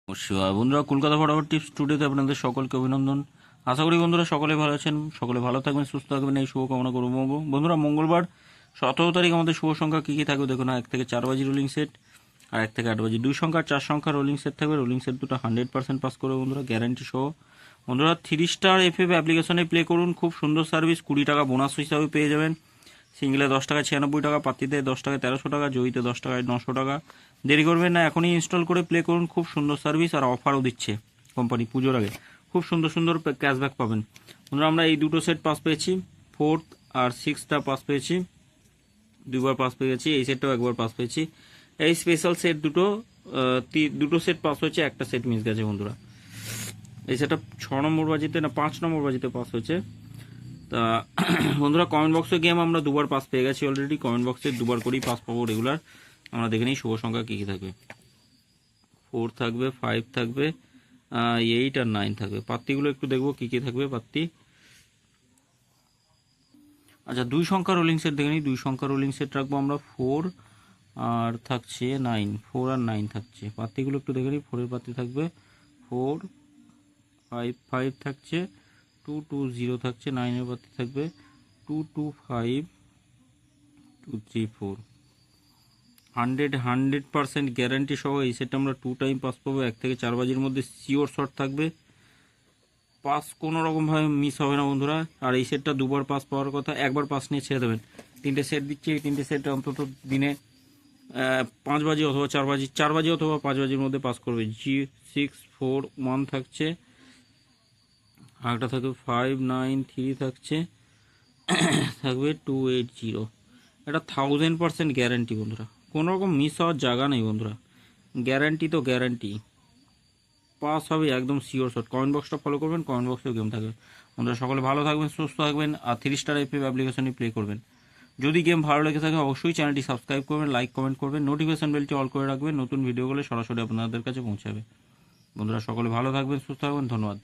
নমস্কার বন্ধুরা, কলকাতা ফটাফট টিপস টুডেতে আপনাদের সকলকে অভিনন্দন। আশা করি বন্ধুরা সকলে ভালো আছেন, সকলে ভালো থাকবেন, সুস্থ থাকবেন, এই শুভ কামনা করবো। বন্ধুরা, মঙ্গলবার 17 তারিখ আমাদের শুভ সংখ্যা কী কী থাকবে দেখুন। 1 থেকে 4 বাজি রোলিং সেট, আর 1 থেকে 8 বাজি 2 সংখ্যা 4 সংখ্যা রোলিং সেট থাকবে। রোলিং সেট দুটো 100% পাস করবে বন্ধুরা, গ্যারান্টি সহ। বন্ধুরা, 3 স্টার এফএফ অ্যাপ্লিকেশনে প্লে করুন, খুব সুন্দর সার্ভিস। 20 টাকা বোনাস হিসাবে পেয়ে যাবেন। সিঙ্গেলে 10 টাকা 96 টাকা, পাত্তিতে 10 টাকা 1300 টাকা, জয়ীতে 10 টাকায় 900 টাকা। দেরি করবেন না, এখনই ইনস্টল করে প্লে করুন। খুব সুন্দর সার্ভিস, আর অফারও দিচ্ছে কোম্পানি পুজোর আগে। খুব সুন্দর সুন্দর ক্যাশব্যাক পাবেন বন্ধুরা। আমরা এই দুটো সেট পাস পেয়েছি, 4th আর 6টা পাস পেয়েছি, দুবার পাস পেয়ে গেছি। এই সেটটাও একবার পাস পেয়েছি। এই স্পেশাল সেট দুটো সেট পাস হয়েছে, একটা সেট মিস গেছে বন্ধুরা। এই সেটটা 6 নম্বর বাজিতে না 5 নম্বর বাজিতে পাস হয়েছে। তা বন্ধুরা, কমেন্ট বক্সে গেম আমরা দুবার পাস পেয়ে গেছি অলরেডি। কমেন্ট বক্সে দুবার করেই পাস পাবো রেগুলার। আমরা দেখে নিই শুভ সংখ্যা কী কী থাকবে। 4 থাকবে, 5 থাকবে, 8 আর 9 থাকবে। পাত্তিগুলো একটু দেখবো কী কী থাকবে পাত্তি। আচ্ছা, 2 সংখ্যা রোলিং সেট দেখে নিই। 2 সংখ্যা রোলিং সেট রাখবো আমরা। 4 আর থাকছে 9, 4 আর 9 থাকছে। পাত্তিগুলো একটু দেখে নিই। 4-এর পাত্তি থাকবে 4, 5 5 থাকছে, 2 2 0 থাকছে। 9-এর পাত্তি থাকবে 2 2 5 2 3 4। 100% গ্যারান্টি সহ এই সেটটা আমরা 2 টাইম পাস পাবো। 1 থেকে 4 বাজির মধ্যে শিওর শট থাকবে, পাস কোনো রকমভাবে মিস হবে না বন্ধুরা। আর এই সেটটা দুবার পাস পাওয়ার কথা, একবার পাস নিয়ে ছেড়ে দেবেন। 3টে সেট দিচ্ছি, এই 3টে সেট অন্তত দিনে 5 বাজি অথবা 4 বাজি অথবা 5 বাজির মধ্যে পাস করবে। G641 থাকছে, আরেকটা থাকবে 593 থাকছে, থাকবে 280। এটা 1000% গ্যারান্টি বন্ধুরা, কোনো রকম মিস হওয়ার জায়গা নেই বন্ধুরা। গ্যারান্টি তো গ্যারান্টি, পাস হবে একদম শিওর শট। কমেন্ট বক্সটা ফলো করবেন, কমেন্ট বক্সেও গেম থাকবে বন্ধুরা। সকলে ভালো থাকবেন, সুস্থ থাকবেন, আর 3 স্টার এফএফ অ্যাপ্লিকেশনে প্লে করবেন। যদি গেম ভালো লেগে থাকে অবশ্যই চ্যানেলটি সাবস্ক্রাইব করবেন, লাইক কমেন্ট করবেন, নোটিফিকেশন বেলটি অল করে রাখবেন। নতুন ভিডিওগুলো সরাসরি আপনাদের কাছে পৌঁছাবে বন্ধুরা। সকলে ভালো থাকবেন, সুস্থ থাকবেন, ধন্যবাদ।